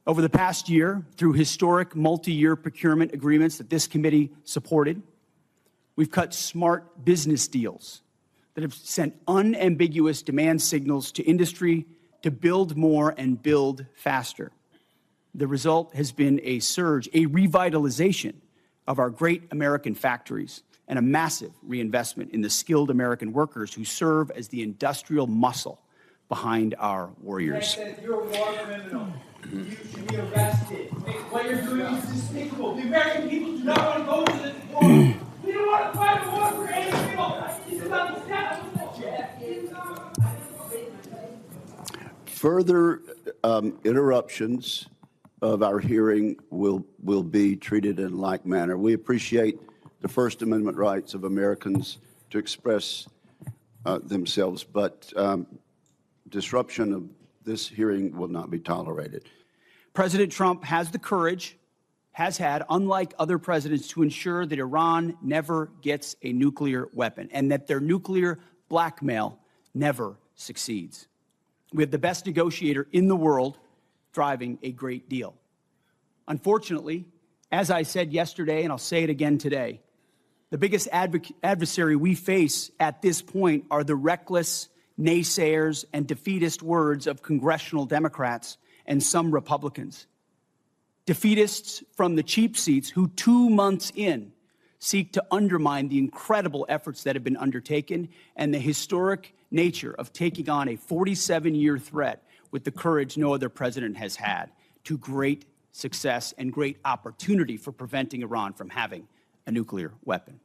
Over the past year, through historic multi-year procurement agreements that this committee supported, we've cut smart business deals that have sent unambiguous demand signals to industry to build more and build faster. The result has been a surge, a revitalization of our great American factories and a massive reinvestment in the skilled American workers who serve as the industrial muscle behind our warriors. You're a war criminal. You should be arrested. What you're doing is despicable. The American people do not want to go to this war. We don't want to fight a war for any people. It's about the status. Further interruptions of our hearing will be treated in like manner. We appreciate the First Amendment rights of Americans to express themselves, but disruption of this hearing will not be tolerated. President Trump has the courage, has had, unlike other presidents, to ensure that Iran never gets a nuclear weapon and that their nuclear blackmail never succeeds. We have the best negotiator in the world driving a great deal. Unfortunately, as I said yesterday, and I'll say it again today, the biggest adversary we face at this point are the reckless naysayers and defeatist words of congressional Democrats and some Republicans. Defeatists from the cheap seats who 2 months in seek to undermine the incredible efforts that have been undertaken and the historic nature of taking on a 47-year threat with the courage no other president has had, to great success and great opportunity for preventing Iran from having a nuclear weapon.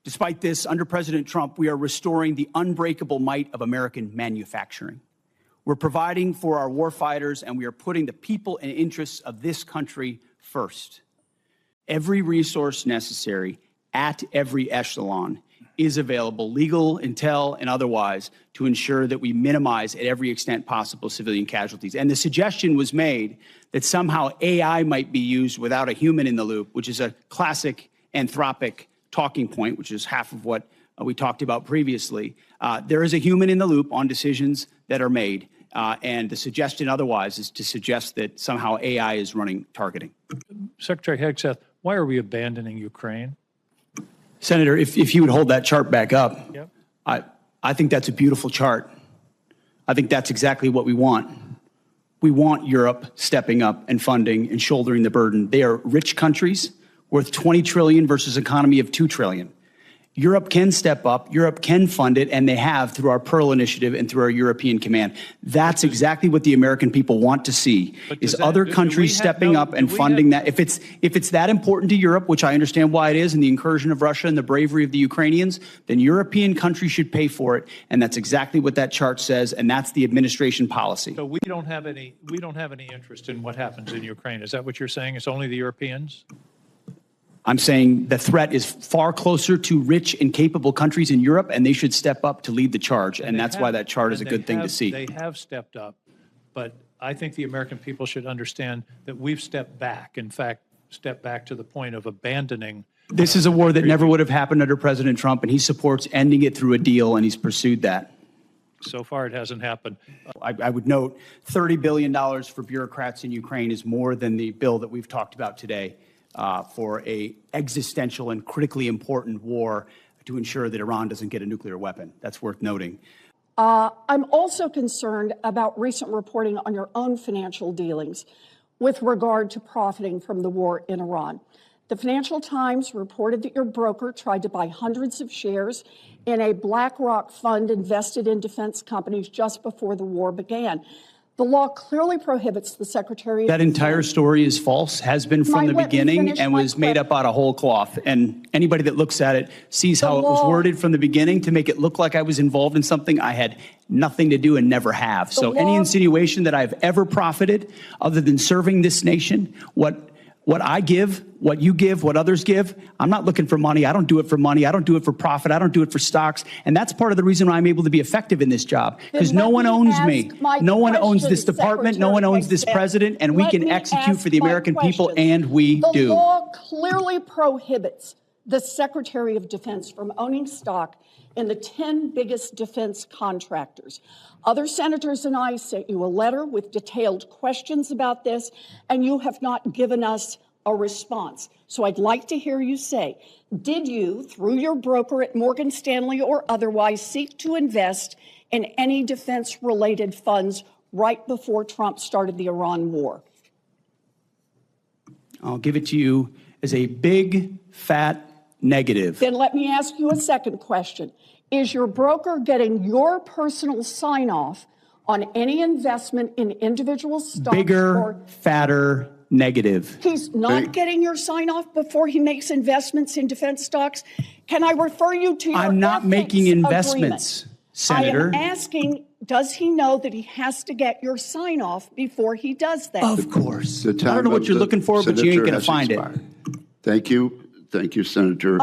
Despite this, under President Trump, we are restoring the unbreakable might of American manufacturing. We're providing for our warfighters, and we are putting the people and interests of this country first. Every resource necessary at every echelon is available, legal, intel, and otherwise, to ensure that we minimize at every extent possible civilian casualties. And the suggestion was made that somehow AI might be used without a human in the loop, which is a classic Anthropic talking point, which is half of what we talked about previously. There is a human in the loop on decisions that are made, and the suggestion otherwise is to suggest that somehow AI is running targeting. Secretary Hegseth, why are we abandoning Ukraine? Senator, if you would hold that chart back up, Yep. I think that's a beautiful chart. I think that's exactly what we want. We want Europe stepping up and funding and shouldering the burden. They are rich countries worth $20 trillion versus an economy of $2 trillion. Europe can step up, Europe can fund it, and they have through our Pearl Initiative and through our European Command. That's exactly what the American people want to see, is other countries stepping up and funding that. If it's that important to Europe, which I understand why it is, and the incursion of Russia and the bravery of the Ukrainians, then European countries should pay for it, and that's exactly what that chart says, and that's the administration policy. So we don't have any interest in what happens in Ukraine. Is that what you're saying? It's only the Europeans? I'm saying the threat is far closer to rich and capable countries in Europe, and they should step up to lead the charge. And that's why that chart is a good thing to see. They have stepped up, but I think the American people should understand that we've stepped back, in fact, stepped back to the point of abandoning. This is a war that never would have happened under President Trump, and he supports ending it through a deal, and he's pursued that. So far, it hasn't happened. I would note $30 billion for bureaucrats in Ukraine is more than the bill that we've talked about today. For a existential and critically important war to ensure that Iran doesn't get a nuclear weapon. That's worth noting. I'm also concerned about recent reporting on your own financial dealings with regard to profiting from the war in Iran. The Financial Times reported that your broker tried to buy hundreds of shares in a BlackRock fund invested in defense companies just before the war began. The law clearly prohibits the Secretary of That entire story is false, has been from the beginning, and was made up out of whole cloth. And anybody that looks at it sees how it was worded from the beginning to make it look like I was involved in something I had nothing to do and never have. So any insinuation that I've ever profited other than serving this nation, what I give, what you give, what others give, I'm not looking for money. I don't do it for money. I don't do it for profit. I don't do it for stocks. And that's part of the reason why I'm able to be effective in this job, because no one owns me. No one owns this department. No one owns this president. And we can execute for the American people, and we do. The law clearly prohibits the Secretary of Defense from owning stock in the 10 biggest defense contractors. Other senators and I sent you a letter with detailed questions about this, and you have not given us a response. So I'd like to hear you say, did you, through your broker at Morgan Stanley or otherwise, seek to invest in any defense-related funds right before Trump started the Iran war? I'll give it to you as a big, fat negative. Then let me ask you a second question. Is your broker getting your personal sign-off on any investment in individual stocks? Bigger, fatter negative. He's not getting your sign-off before he makes investments in defense stocks? Can I refer you to your I'm not ethics making investments, agreement? Senator. I am asking, does he know that he has to get your sign-off before he does that? Of course. The I time don't know what of you're the looking for, but you ain't senator going to has find expired. it. Thank you. Thank you, Senator.